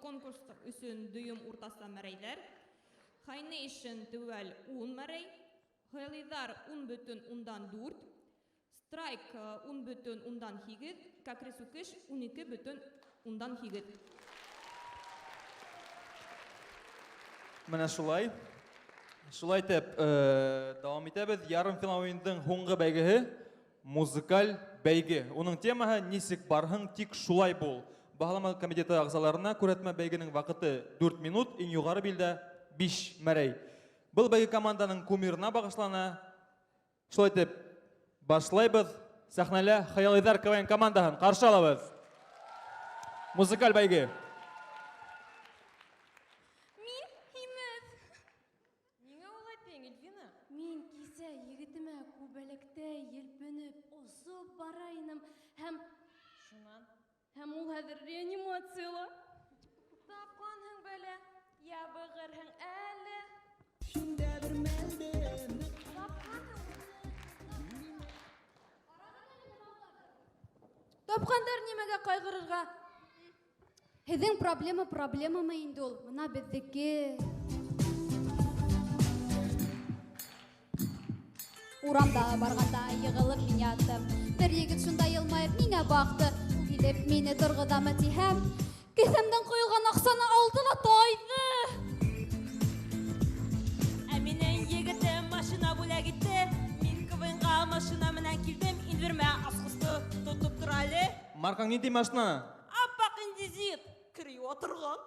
конкурс өсөн дөйім уртасында мәрәйләр. Хәйnation төвәл 10 мәрәй. Хыялыйҙар 10,4. Страйк 10,8. Кәкре сүкеш 12,8. Менә шулай. Шулай итеп, дәвам итәбез. Ярымфинал уйындың һуңғы бәйгеһе музыкаль бәйге. Уның темаһы нисек барһың, тик шулай бул. Баһалама комитеты ағзаларына күрәтмә бәйгенең вакыты 4 минут, иң югары билдә 5 мәрәй. Был бәйге команданың кумирына багышлана. Шулай итеп, башлайбыз. Сәхнәлә Хыялыйҙар КВН командаһын ҡаршы алабыҙ. Музыкаль бәйге. Мин кисә егетемә күбәләктә елпенеп осып барайным һәм ул хәзер реанимацияла. Тапҡанһың бәлә, ябығырһың әле. Тапҡандар нимәгә ҡайғырырға? Һеҙҙең проблемамы инде ул, мына беҙҙеке. Урамда барғанда йығылып мин яттым. Бер егет шунда йылмайып миңә баҡты. Ул килеп мине торғоҙамы тиһәм, кеҫәмдән ҡойолған аҡсаны алды ла тайҙы. Ә минең егетем машина бүләк итте. Мин КВН-ға машина менән килдем. Инвермә асҡысты тотоп тор әле. Маркаң нинди машина? Аппаҡ индизит. Кире отырған.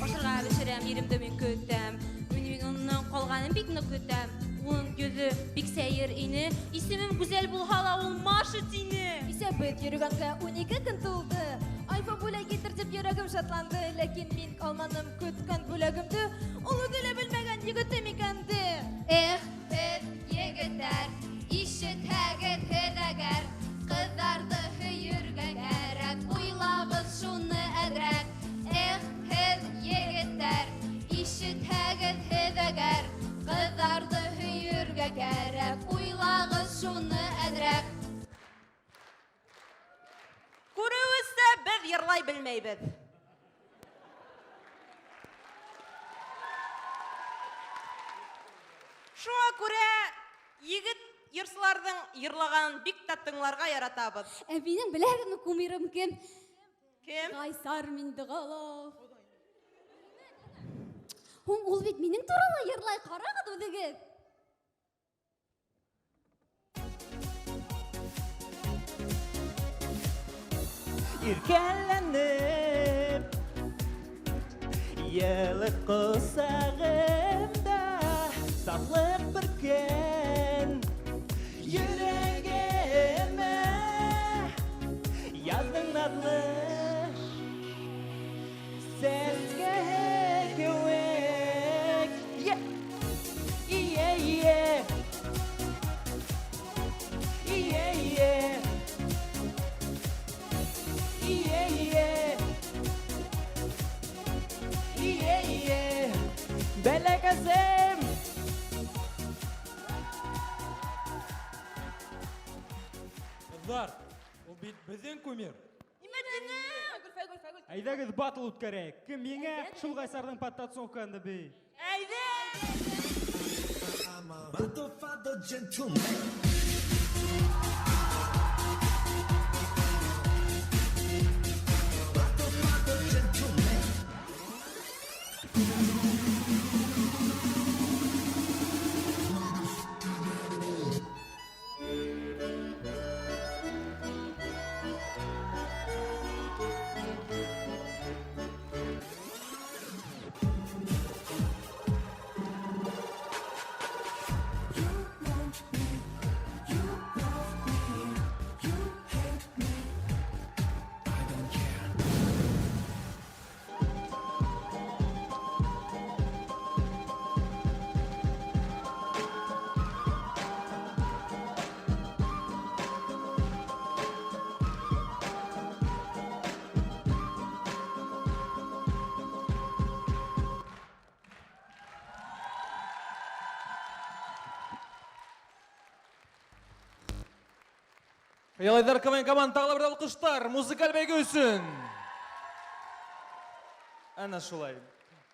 Ашырға бешерәм, еремде мин көтәм. Мин унан ҡалғанын бик ныҡ көтәм. Уның йөҙө бик сәйер ине. Исемем гүзәл булһа ла ул Маша тине. Исәбеҙ йөрөгәнгә 12 көн тулды. Айфа бүләк итер тип йөрәгем шатланды. Ләкин мин алманым көткән бүләгемде. Ул үҙе лә белмәгән егетем икәнде. Эх, һеҙ егеттәр, ишетһәгеҙ һеҙ әгәр, ҡыҙҙарҙы һөйөргә кәрәк, уйлағыҙ шуны әҙерәк. Эх, һеҙ егеттәр, ишетһәгеҙ һеҙ әгәр, ҡыҙҙарҙы һөйөргә кәрәк, уйлағыҙ шуны әҙерәк. Күреүесә, беҙ йырлай белмәйбеҙ. Шуға күрә егет йырсыларҙың йырлағанын бик тә тыңларға яратабыҙ. Ә минең беләһегеҙме кумирым кем? Кем? Ҡайсар Миндиғолов. Һуң ул бит минең турала йырлай, ҡарағыҙ үҙегеҙ. Иркәләнеп, йылы ҡосағымда сафлыҡ бөркән йөрәгемә яҙҙың наҙлы сәскәһе кеүек. Бәләкәсем Ҡыҙҙар, ул бит беҙҙең кумир. Фәгүл. Әйҙәгеҙ батл үткәрәйек. Кем еңә, шул Ҡайсарҙың подтасовкаһын бей. Әйҙә! Хыялыйҙар КВН команда тағы бір алҡыштар музыкаль бәйге өсөн. Әнә шулай.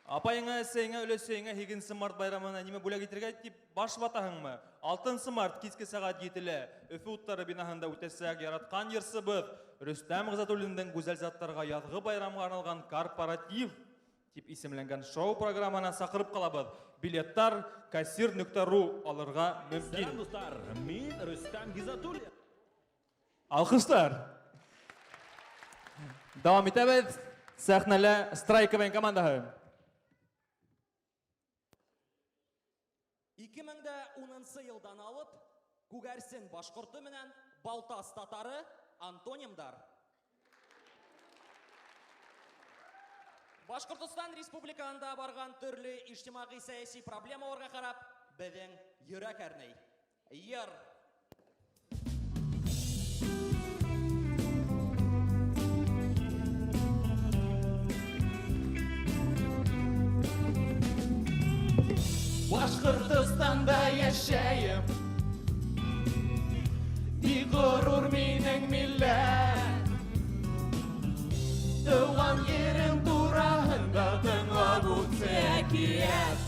Апайыңа, әсәйеңә, өләсәйеңә 2 март байрамына неме бүләк итергә дип баш ватаһыңмы? 6 март киске сәғат 7-лә Өфө уттары бинаһында үтәсәк яратҡан йырсыбыҙ Рөстәм Ғизатуллиндың гүзәл заттарға яҙғы байрамға арналған корпоратив тип исемләнгән шоу программана саҡырып ҡалабыҙ. Билеттар kassir.ru алырға мөмкин. Сәлам достар, мин Рөстәм Ғизатуллин. Алҡыштар. Дауам итәбеҙ. Сәхнәлә Страйк КВН командаһы. 2010 йылдан алып, күгәрсен башҡорты менән балтас татары антонимдар. Башҡортостан республикаһында барған төрлө иҗтимағи сәйәси проблемаларға ҡарап, беҙҙең йөрәк әрней. Йыр. Башкортостанда яшәйем, бик ғорур минең милләт. Тыуған ерем тураһында тыңлап үтсә әкият.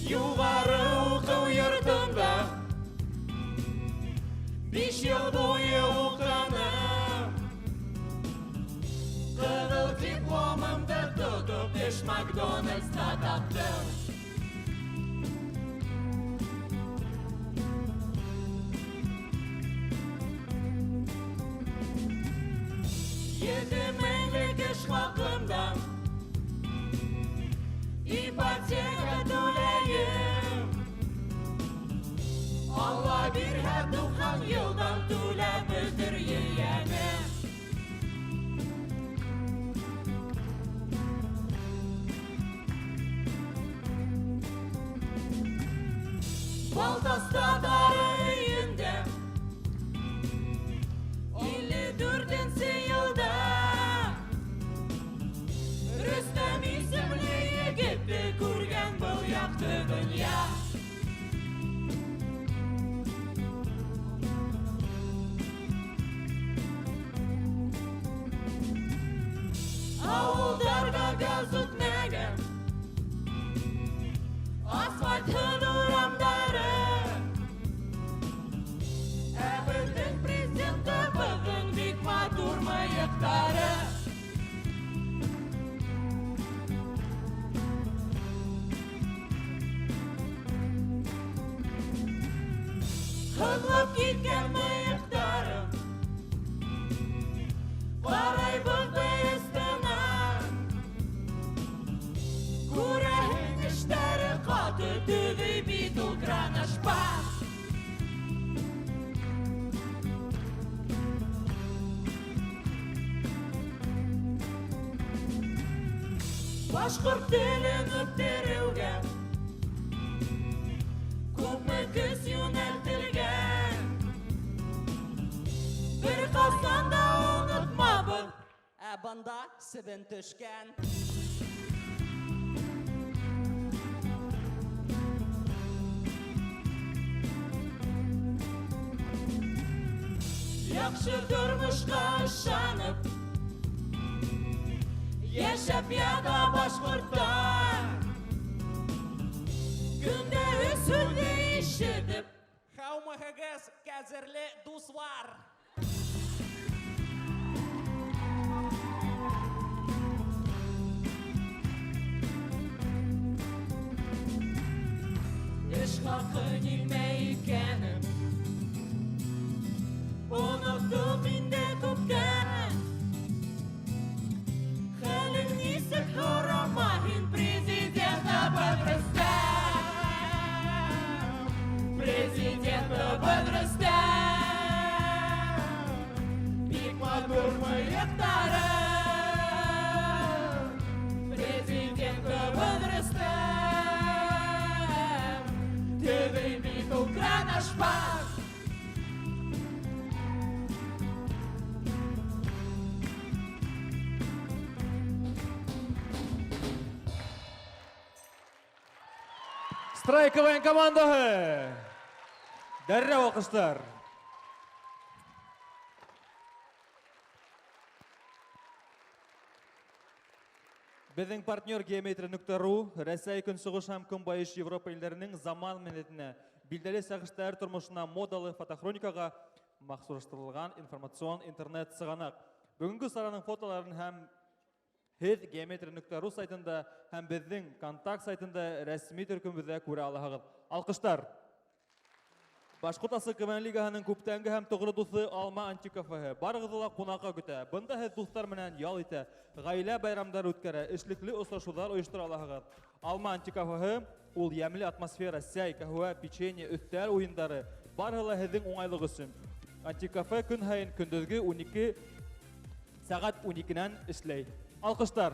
Юғары уҡыу йортонда 5 йыл буйы уҡыным. Ҡыҙыл дипломымды тотоп эш Макдональдста таптым. Етемәнлек эш хаҡымдан ипотека түләйем. Алла бирһә 90 йылдан түләп бөтөр йәнем. Балтас татары өйөндә 54-нсе йылда Рөстәм исемле егетте күргән был яҡты донъя. Ауылдарға газ үтмәгән, асфальтһыҙ урамдары. Ә беҙҙең президентыбыҙҙың бик матур мыйыҡтары. Һыҙлап киткән мыйыҡтары, ҡарайбыҙ бейестенән. Күрәһең эштәре ҡаты төҙөй бит ул гранашпан. Башҡорт телен үҫтереүгә күпме көс йүнәлтелгән. Бер ҡасан да онотмабыҙ, Ә бында себен төшкән. Яҡшы тормошҡа ышанып, йәшәп ята башҡорттар. Көндә өс һүҙҙе ишетеп, Һаумыһығыҙ, ҡәҙерле дуҫлар. эш хаҡы нимә икәнен оноттоҡ инде күптән. Хәлең нисек һорама һин президентыбыҙ Рөстәм. Президентыбыҙ Рөстәм. Бик матур мыйыҡтары. Президентыбыҙ Рөстәм. Төҙөй бит ул гранашпан. Страйк КВН командаһы. Дәррәү алҡыштар. Безнең партнер Geometry.ru Рәсәй көнсығыш һәм көнбайыш Европа илләренең заман милләтенә, билдәле сәгыштәр тормышына, модалы фотохроникага махсуслаштырылган информацион интернет сыганак. Бүгенге сараның фотоларын һәм һез Geometry.ru сайтында һәм безнең контакт сайтында рәсми төркемебездә күрә алаһыгыз. Алкыштар. Башкорт асыҡ КВН лигаһының күптәнге һәм тоғры дуҫы Алма антикафеһы. Барығыҙҙы ла ҡунаҡҡа көтә. Бында һеҙ дуҫтар менән ял итә, ғаилә байрамдары үткәрә, эшлекле осрашыуҙар ойоштора алаһығыҙ. Алма антикафеһы ул йәмле атмосфера, сәй, кәһүә, печенье, өҫтәл уйындары, барыһы ла һеҙҙең уңайлыҡ өсөн. Антикафе көн һайын көндөҙгө 12 сәғәт 12-нән эшләй. Алҡыштар.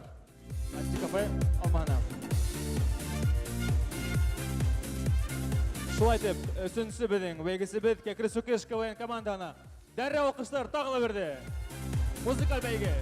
Антикафе Алмаһына. Шулай итеп, өсөнсө беҙҙең бәйгесебеҙ Кәкре сүкеш КВН командаһына. Дәррәү алҡыштар тағы ла берҙе. Музыкаль бәйге.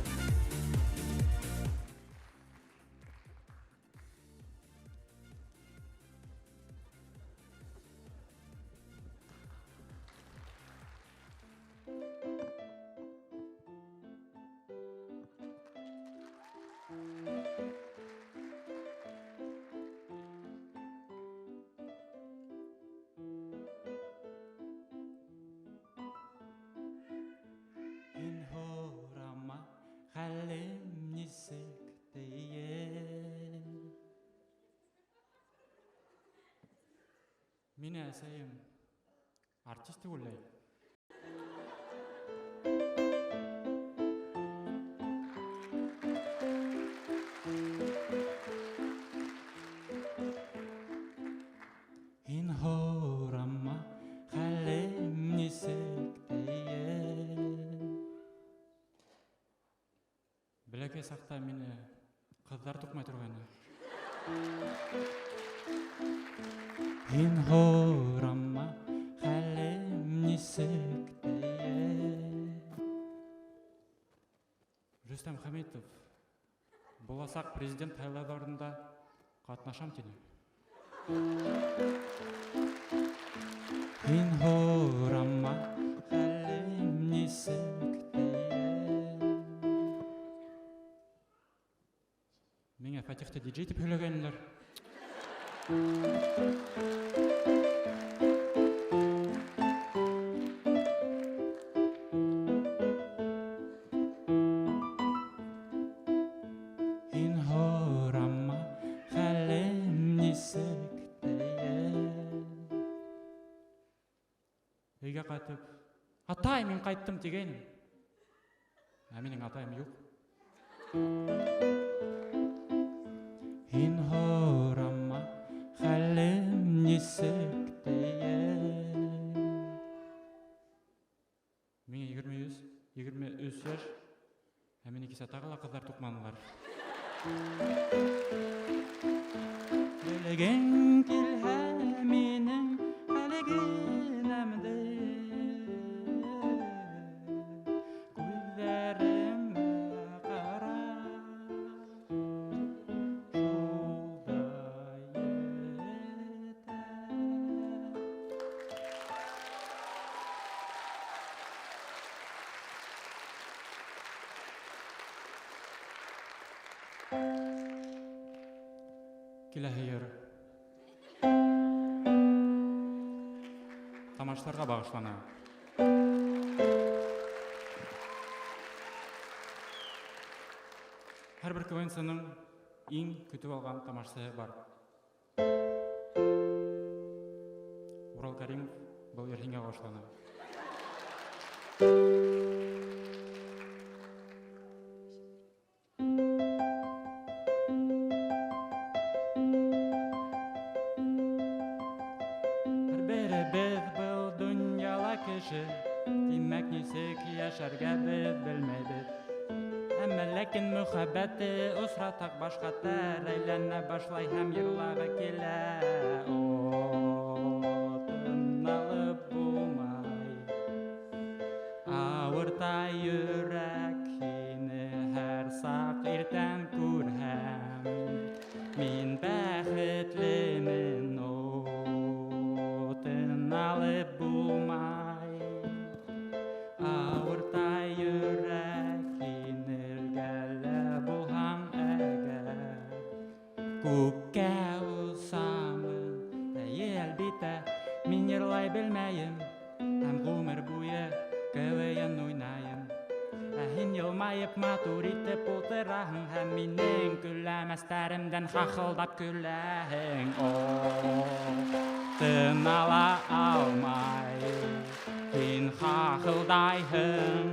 Мин әсәйем артист түгелләй. Ин һорама хәлем нисек тейе. Бәләкәй саҡта мине ҡыҙҙар туҡмай торғайны. Ин һорама хәлем нисек тейе. Рөстәм Хәмитов буласаҡ президент һайлауҙарында ҡатнашам тине. Ин һорама хәлем нисек тейе. Миңә Фәтихте диджей тип һөйләгәннәр. Ин һорама хәлем нисек тейе. Өйгә ҡайтып, атай, мин ҡайттым тигәйнем. Ә минең атайым юҡ. Ин һорама хәлем нисек тейе. Миңә 23 йәш, ә мине кисә тағы ла ҡыҙҙар туҡманылар. Белгең килһә минең хәлегенәмде, күҙҙәремә ҡара. Киләһе йыр тамашаларға бағышлана. Һәр бер КВН-сының иң көтөп алған тамашасы бар. Урал Кәримов был йыр һиңә бағышлана. Тимәк нисек яшәргә без белмәйбез. Әмма ләкин мөхәббәте осратак башҡата, әйләнә башлай һәм йырлағы килә. Тынналып булмай, ауырта йөрәк һине һәр саҡ иртән күрһәм. Мин бәхетлемен. усамын, әлбиттә, мин йырлай белмәйем, һәм ғүмер буе КВН уйнайым. Һин йылмайып матур итеп ултыраһың, һәм минең көләмәстәремдән хахылдап көләһең. Тын ала алмайым, һин хахылдайһың,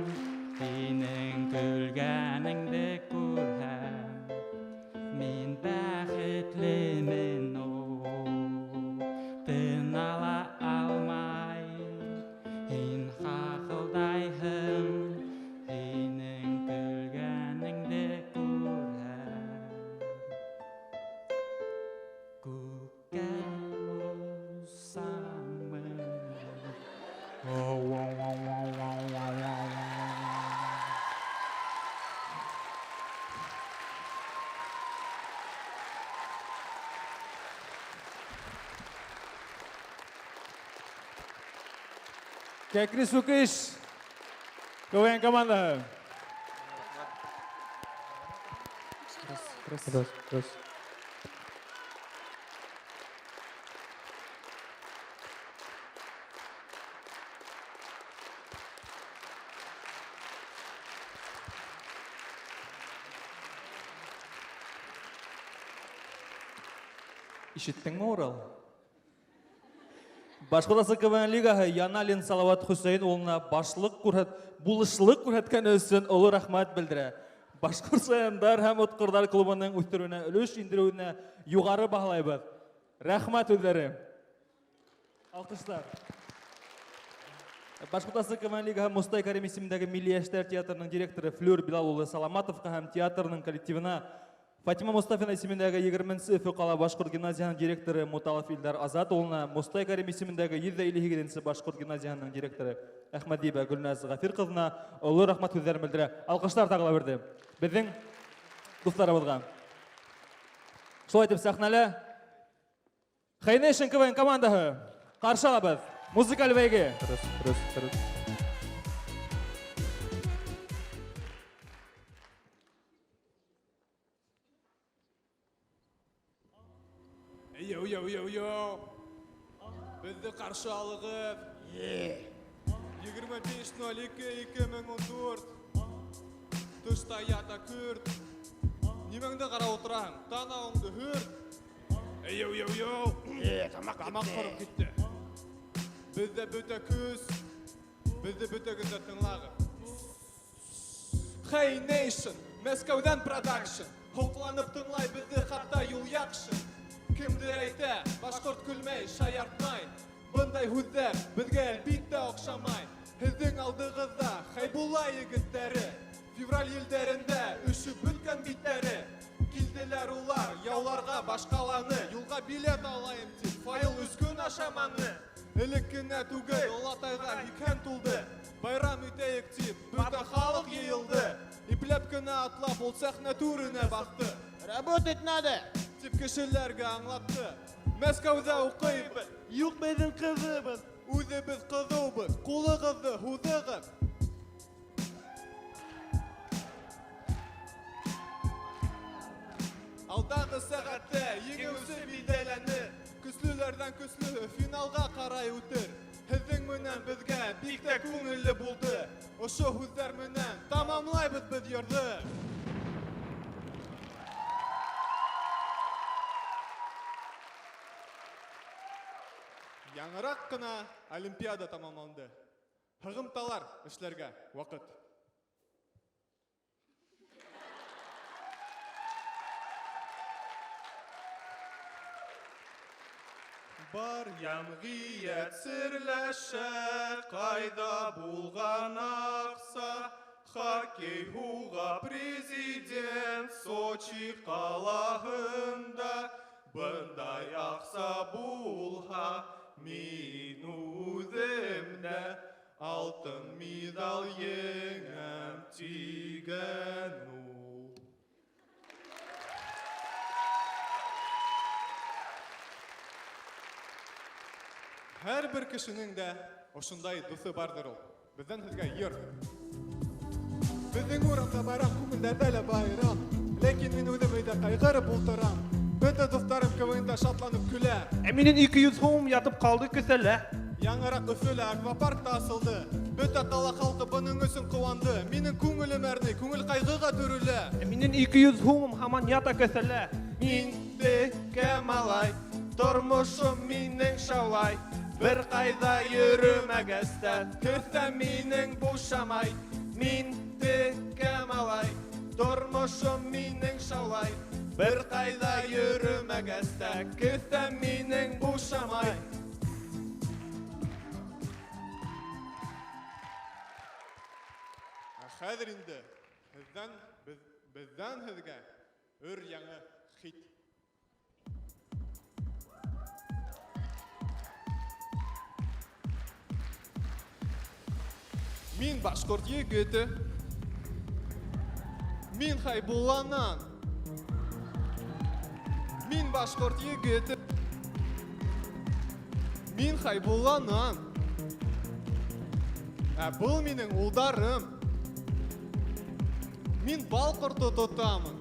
һинең көлгәнеңде күрһәм, мин бәхетлемен. Тын ала алмайым, һин хахылдайһың, һинең көлгәнеңде күрһәм. Күккә усамын. Кәкре сүкеш. КВН командаһы. Ишеттеңме, Урал? Башкирский КВН лигаһы Яналин Салават Хусейн улына булышлык күрһәткән өчен олы рәхмәт белдерә. Башкирскаяндар һәм Открытая клубының үстерүенә, өлеш индерүенә югары баһалайбыз. Рәхмәт үзләре. Алкышлар. Башкирский КВН лигаһы Мустай Карим исемендәге Милли яшьләр театрының директоры Флюр Билал улы Саламатовка һәм театрның коллективына Фатима Мустафина исемендәге 20-нче ФКала Башкорт гимназияның директоры Муталов Илдар Азат улына, Мустай Карим исемендәге 158-нче Башкорт гимназияның директоры Әхмәдиба Гөлназ Гафир кызына олы рәхмәт сүзләрен белдерә. Алкышлар тагыла берде. Безнең дусларыбызга. Шулай итеп сәхнәле Хәйnation КВН командаһы каршы алабыз. Музыкаль бәйге. Йоу. Бізді қаршы алығып. 25.02.2014. Тышта ята күрт. Немеңді қара отыраң, танауыңды хүрт. Йоу. Тамақ құрып кетті. Бізді бүті күз. Бізді бүті күзді тыңлағы. Хәйnation, Мәскәүдән продакшн. Хоқланып тыңлай бізді хатта юл яқшы. Кімдер әйтә, Башқұрт күлмей, шаяртмай. Бұндай хүздер бізге әлбитті оқшамай. Һеҙҙең алдығыҙҙа Хәйбулла егеттәре. Февраль елдәрендә үшіп бүткән биттәре. Килделәр улар яуларға башҡаланы. Юлға билет алайым тип, файл үскін ашаманы. Элек кенә түгел, олатайға икән тулды. Байрам үтәйек тип, бөтә халыҡ йыйылды. Ипләп кенә атлап, ул сәхнә түренә баҫты. Работать надо! Тип кешеләргә аңлатты. Мәскәүҙә уҡыйбыҙ, юҡ беҙҙең ҡыҙыбыҙ. Үҙебеҙ ҡыҙыубыҙ, ҡулығыҙҙы һуҙығыҙ. Алдағы сәғәттә еңеүсе билдәләнер. Көслөләрҙән көслөһө финалға ҡарай үтер. Һеҙҙең менән беҙгә бик тә күңелле булды. Ошо һүҙҙәр менән тамамлайбыҙ беҙ йырҙы. Яңыраҡ ҡына Олимпиада тамамланды. Һығымталар эшләргә ваҡыт. Бар йәмғиәт серләшә, ҡайҙа булған аҡса. Хоккей һуға президент Сочи ҡалаһында. Бындай аҡса булһа, мин үҙемдә алтын миҙал еңәм тигән ул. Һәр бер кешенең дә ошондай дуҫы бардыр ул. Беҙҙән һеҙгә йыр. Беҙҙең урамда байрам, күңелдәрҙә лә байрам. Ләкин мин үҙем өйҙә ҡайғырып ултырам. Бөтә дуҫтарым КВНда шатланып көлә. Минең 200 һум ятып калды көсәлә. Яңырак Өфөлә аквапаркта асылды. Бөтә ҡала халҡы бының өсөн ҡыуанды. Минең күңелем әрней, күңел ҡайғыға төрөлә. Минең 200 һумым һаман ята көсәлә. Мин текә малай, тормошом минең шаулай. Бер ҡайҙа йөрөмәгәстән, көҫтәм минең бушамай. Мин текә малай, тормошом минең шаулай. Бер ҡайҙа йөрөмәгәстән, көҫтәм минең бушамай. Хәҙер инде бездән һеҙгә өр яңы хит. Мин Башкорт егете. Мин Хәйбулланан. Мин Башкорт егете. Мин Хәйбулланан. Бұл минең улдарым. Мин бал ҡорто тотамын.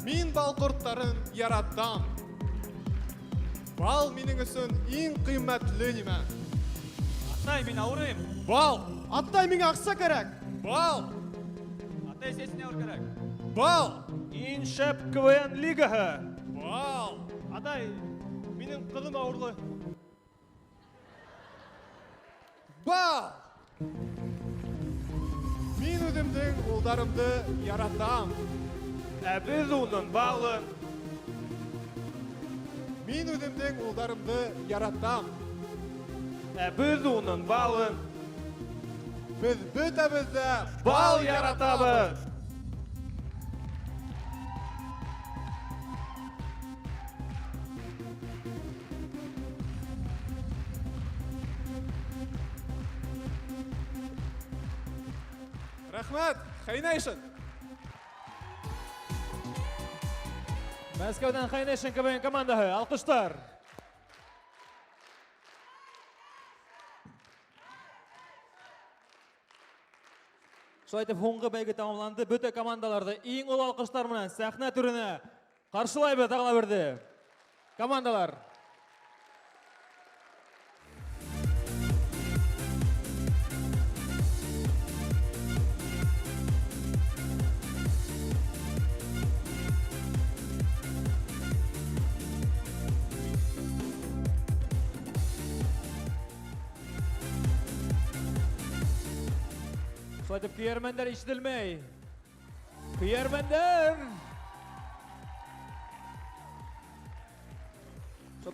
Мин бал ҡорттарын яратам. Бал минең өсөн иң ҡиммәтле нимә. Атай, мин ауырыйм. Бал! Атай, миңә аҡса кәрәк. Бал! Атай, сесіне ауыр кәрәк. Бал! Иң шәп КВН лигаһы. Бал! Атай, минең ҡыҙым ауырлы. Бал! Мин үҙемдең улдарымды яратам. Біз уның балын. Мин үҙемдең улдарымды яратам. Біз уның балын. Без бөтәбез дә Бал яратабыз. Рәхмәт, Хәйnation. Мәскәүдән Хәйnation КВН командаһы, алҡыштар. Шулай итеп, һуңғы бәйге тамамланды. Бөтә командаларҙы иң оло алҡыштар менән сәхнә түренә ҡаршылайбыҙ тағы ла берҙе. Командалар. Шулай итеп, көйәрмәндәр ишетелмәй. Көйәрмәндәр!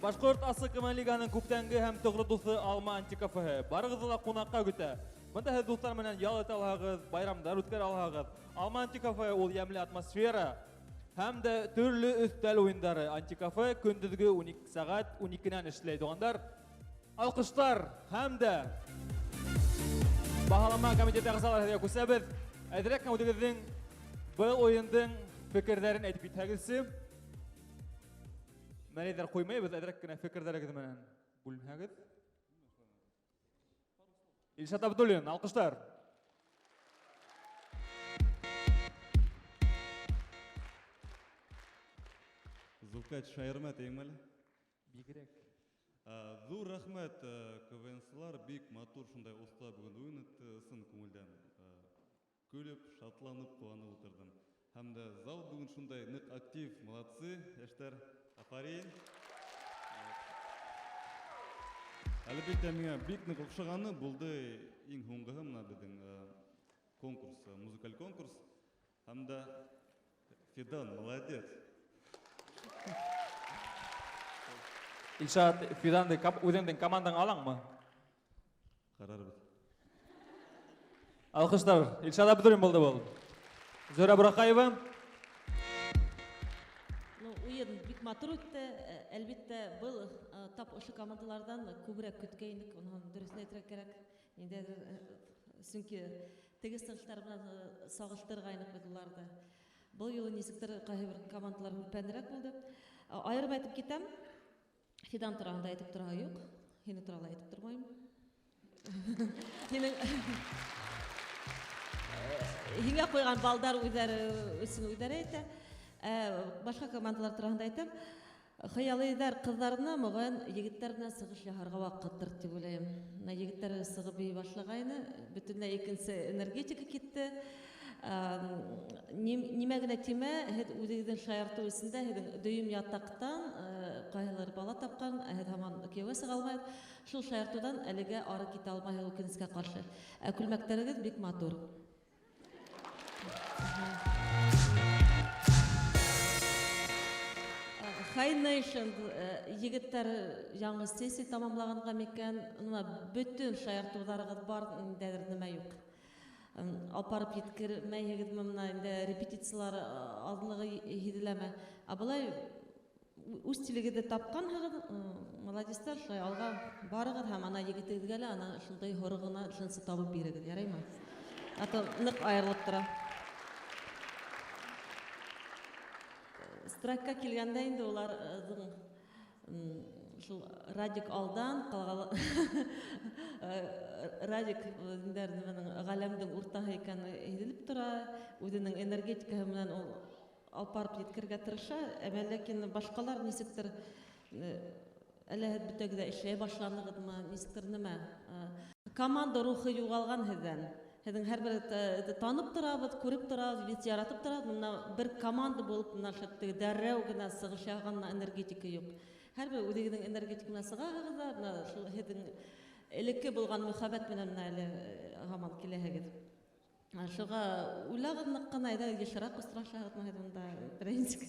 Башҡорт асыҡ лиганың күптәнге һәм тоғро дуҫы Алма антикафеһы. Барығыҙҙы ла ҡунаҡҡа көтә. Бында һеҙ дуҫтар менән ял итә алһағыҙ, байрамдар үткәрә алһағыҙ. Алма антикафеһы ул йәмле атмосфера һәм дә төрлө өҫтәл уйындары. Антикафе көндөҙгө 12 сәғәт 12-нән эшләй. Туғандар, алҡыштар һәм дә Баһалама комитеты ағзалары һеҙгә күсәбеҙ. Әҙерәк үҙегеҙҙең был ойындың фекерҙәрен әйтеп китһәгеҙсе. Мәрәйҙәр ҡуймайбыҙ, әҙерәк кенә фекерҙәрегеҙ менән бүлһәгеҙ. Илшат Абдуллин, алҡыштар. Зулкач шайырма теймәле? Бигерәк. Зур рәхмәт, КВНсылар бик матур шундай оста бүген уйын итте, күңелдән. Көлөп, шатланып, ҡыуанып ултырдым. Һәм дә зал бүген шундай ныҡ актив, молодцы, йәштәр, афарин. Әлбәттә, миңә бик ныҡ оҡшағаны булды иң һуңғыһы мына беҙҙең конкурс, музыкаль конкурс. Һәм дә Фидан, молодец. Илшат, Фиданды үҙеңдең командаң алаңмы? Ҡарарбыҙ. Алҡыштар, Илшат Абдуллин булды был. Зөһрә Бураҡаева. Уйын бик матур үтте. Әлбиттә, был тап ошо командалардан күберәк көткәйнек, уны дөрөҫөн әйтергә кәрәк. Сөнки теге сынҡтар менән сағыштырғайныҡ беҙ уларҙы. Был юлы нисектер ҡайһы бер командалар һүрпәнерәк булды. Айырым әйтеп китәм. Фидан тураһында әйтеп тораһы юҡ. Һине турала әйтеп тормайым. Һиңә ҡуйған балдар үҙҙәре өсөн үҙҙәре әйтә. Башка командалар турында әйтәм. Хыялыйҙар ҡыҙҙарына мөғән егеттәр менән сығыш яһарға ваҡыттыр дип уйлайым. Егеттәр сығып бей башлағайны, бөтөнләй икенсе энергетика китте. Нимә генә тимә, һеҙ үҙегеҙҙең шаяртыу эсендә һеҙҙең дөйөм ятаҡтан ҡайһылыр бала тапҡан, һеҙ һаман кейәүгә сыға алмайһығыҙ. Шул шаяртыуҙан әлегә ары китә алмайһығыҙ үкенескә ҡаршы. Күлмәктәрегеҙ бик матур. Хәйnation егеттәр яңы сессия тамамлағанға микән, бөтөн шаяртыуҙарығыҙ бар, ниндәйҙер нәмә юҡ. Алпарып еткермәйһегеҙ мына репетициялар аҙлығы һиҙеләме. Былай үҙ стилегеҙҙе тапҡанһығыҙ, молодецтар, шулай алға барығыҙ һәм ана егетегеҙгә лә ана шундай һоро ғына джинсы табып бирегеҙ, яраймы? Аты ныҡ айырылып тора. Страйкка килгәндә инде улар шул Радик алдан, Радик ғаләмдең уртаһы икәне һиҙелеп тора, үҙенең энергетикаһы менән ул алпарып еткергә тырыша, ләкин башҡалар нисектер әллә һеҙ бөтәгеҙ эшләй башланығыҙмы, нисектер нәмә. Команда рухы юғалған һеҙҙән. Һеҙҙең һәр бер танып торабыҙ, күреп торабыҙ, бит яратып торабыҙ, бер команда булып дәррәү генә сығыш яһаған энергетика юҡ. Һәр бер үҙегеҙҙең энергетика менән сығаһығыҙ, шул һеҙҙең элекке булған мөхәббәт менән әле һаман киләһегеҙ. Шуға уйлағыҙ ныҡ ҡына, йышыраҡ осрашаһығыҙмы һеҙ унда, принцип,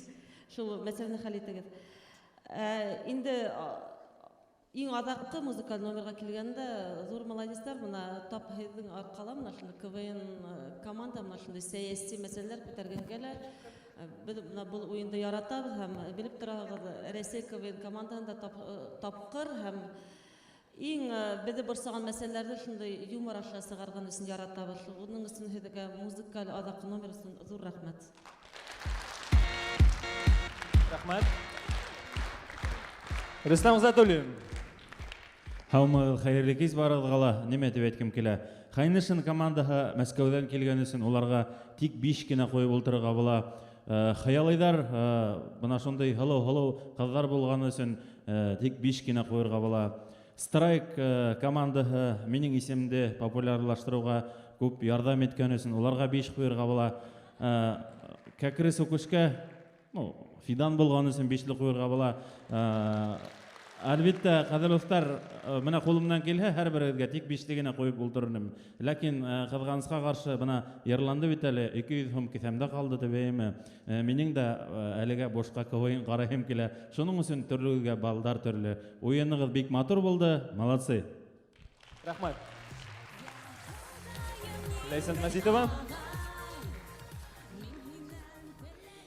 шул мәсьәләне хәл итегеҙ. Инде иң аҙаҡҡы музыкаль номерға килгәндә ҙур молодецтар мына тап һеҙҙең арҡала мына шундай КВН команда мына шундай сәйәси мәсьәләләр күтәргәнгә лә беҙ был уйынды яратабыҙ һәм белеп тораһығыҙ, Рәсәй КВН командаһында тапҡыр һәм иң беҙҙе борсаған мәсьәләләрҙе шундай юмор аша сығарған өсөн яратабыҙ. Уның өсөн һеҙгә музыкаль аҙаҡҡы номер өсөн ҙур рәхмәт. Рәхмәт. Рөстәм Ғиззәтуллин. Һаумы, хәйерле кис барығыҙға, нимә тип әйткем килә. Хәйnation командаһы Мәскәүҙән килгән өсөн уларға тик 5 кенә ҡуйып ултырырға була. Хыялыйҙар бына шундай һылыу ҡыҙҙар булған өсөн тик 5 кенә ҡуйырға була. Страйк командаһы минең исемде популярлаштырыуға күп ярҙам иткән өсөн уларға 5 ҡуйырға була. Кәкре сүкешкә фидан булған өсөн 5 ҡуйырға була. Әлбиттә, ҡәҙерлdostар, менә ҡулымдан килһә, һәр берегеҙгә тик 5 генә ҡуйып ултырырмын. Ләкин ҡыҙғанысҡа ҡаршы бына йырланды бит әле, 200 һум кеҫәмдә ҡалды тибәйеме. Минең дә әлегә бушҡа КВН ҡарайым килә. Шуның өсөн төрлөгеҙгә балдар төрлө. Уйынығыҙ бик матур булды, молодцы. Рәхмәт. Ләйсән Мәситова.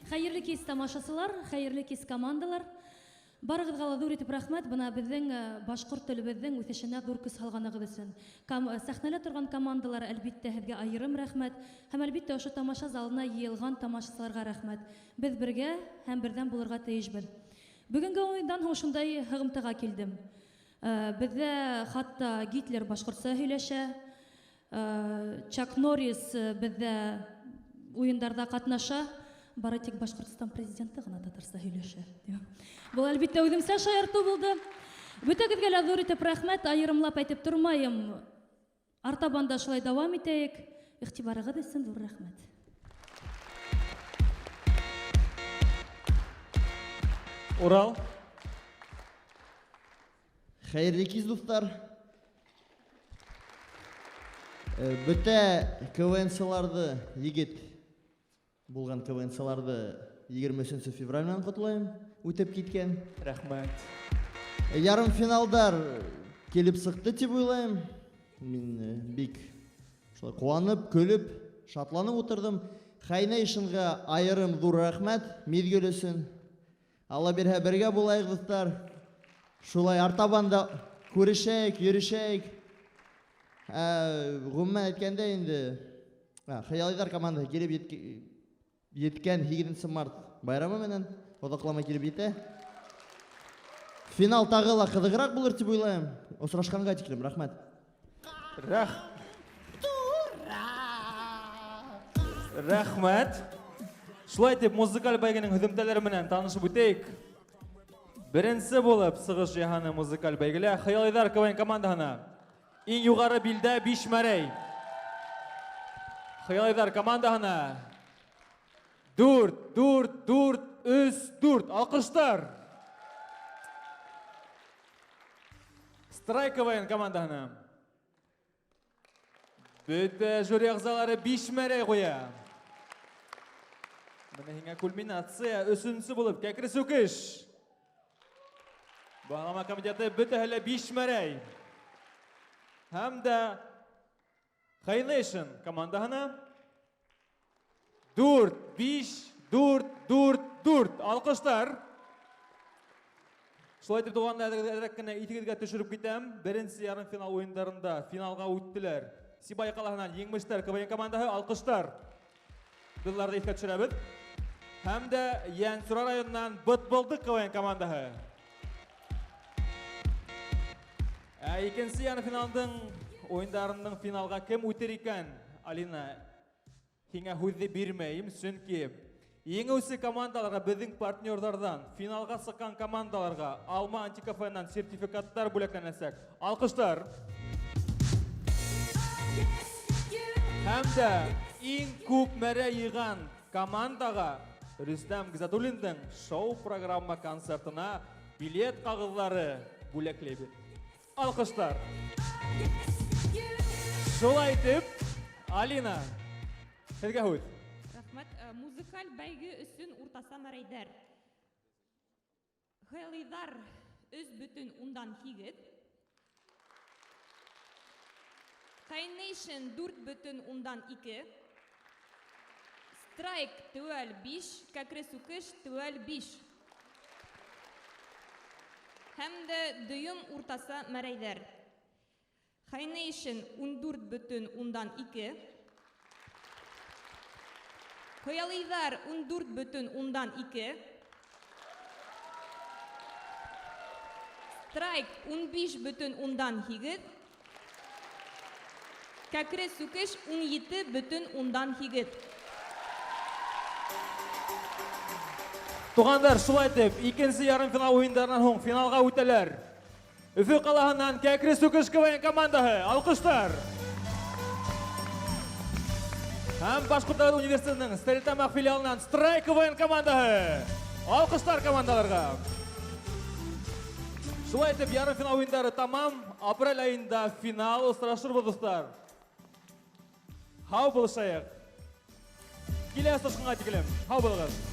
Хәйерле кис тамашасылар, хәйерле кис командалар. Барығыҙға ла ҙур итеп рәхмәт, бына беҙҙең башҡорт телебеҙҙең үҫешенә ҙур көс һалғанығыҙ өсөн. Сәхнәлә торған командалар, әлбиттә, һеҙгә айырым рәхмәт. Һәм әлбиттә, ошо тамаша залына йыйылған тамашасыларға рәхмәт. Беҙ бергә һәм берҙәм булырға тейешбеҙ. Бөгөнгө уйындан һуң шундай һығымтаға килдем. Беҙҙә хатта Гитлер башҡортса һөйләшә, Чак Норрис беҙҙә уйындарҙа ҡатнаша, бары тик Башҡортостан президенты ғына татарса һөйләшә. Был әлбиттә үҙемсә шаяртыу булды. Бөтәгеҙгә лә ҙур итеп рәхмәт, айырымлап әйтеп тормайым. Артабанда шулай дауам итәйек. Иғтибарығыҙ өсөн ҙур рәхмәт. Урал. Хәйерле кис, дуҫтар. Бөтә КВН-сыларҙы, егет булған КВН-сыларҙы 23 февралянан ҡотлайым, үтеп киткән. Рәхмәт. Ярымфиналдар килеп сыҡты тип уйлайым. Мин бик ҡыуанып, көлөп, шатланып ултырҙым. Хәйnation-ға айырым ҙур рәхмәт, миҙгел өсөн. Алла бирһә, бергә булайыҡ, дуҫтар. Шулай артабанда күрешәйек, йөрөшәйек. Ғөмүмән әйткәндә инде Хыялыйҙар командаһы килеп еткән 8 март байрамы менән оҙаҡламай килеп етә. Финал тағы ла ҡыҙығыраҡ булыр тип уйлайым. Осрашҡанға тиклем, рәхмәт. Рәхмәт. Шулай итеп, музыкаль бәйгенең һөҙөмтәләре менән танышып үтәйек. Беренсе булып сығыш яһаны музыкаль бәйгелә Хыялыйҙар КВН командаһына иң юғары билдә 5 мәрәй. Хыялыйҙар командаһына 4, 4, 4, 3, 4. Алҡыштар. Страйк КВН командаһына бөтә жюри ағзалары 5 мәрәй қоя. Бына һиңә кульминация, өсөнсө булып Кәкре сүкеш. Бағлама комитеты бөтәһе 5 мәрәй. Һәм дә Хәйnation командаһына 4, 5, 4, 4, 4. Алҡыштар. Шулай итеп туғанда әҙерәк кенә иҫегеҙгә төшөрөп китәм. Беренсе ярымфинал уйындарында финалға үттеләр. Сибай ҡалаһынан еңмештәр КВН командаһы. Алҡыштар. Быҙларҙы иҫкә төшөрәбеҙ. Һәм дә Йәнсура районынан Бытбылдыҡ КВН командаһы. Икенсе ярымфиналдың уйындарының финалға кем үтер икән? Алина, һиңә һүҙҙе бирмәйем, сөнки еңеүсе командаларға беҙҙең партнерҙарҙан финалға сыҡҡан командаларға Алма антикафенан сертификаттар бүләкләнәсәк. Алҡыштар. Һәм дә иң күп мәрәй йыйған командаға Рөстәм Гизатуллиндың шоу-программа концертына билет ҡағыҙҙары бүләкләйбеҙ. Алҡыштар. Шулай итеп, Алина, һеҙгә һүҙ. Рәхмәт. Музыкаль бәйге өсөн уртаса мәрәйҙәр. Хыялыйҙар 3,8. Хәйnation 4,2. Страйк тәүәл 5, Кәкре сүкеш тәүәл 5. Һәм дә дөйөм уртаса мәрәйҙәр. Хәйnation 14,2. Хыялыйҙар 14,2. Страйк 15,8. Кәкре сүкеш 17,8. Туғандар, шулай итеп, икенсе ярымфинал уйындарынан һуң финалға үтәләр. Өфө ҡалаһынан Кәкре сүкеш КВН командаһы. Алҡыштар. Һәм Башҡорт университетының Стәрлетамаҡ филиалынан Страйк КВН командаһы. Алҡыштар командаларға. Шулай итеп, ярымфинал уйындары тамам. Апрель айында финал осрашырбыҙ, дуҫтар. Һау булышайыҡ. Киләсе ташҡынға тиклем. Һау булығыҙ.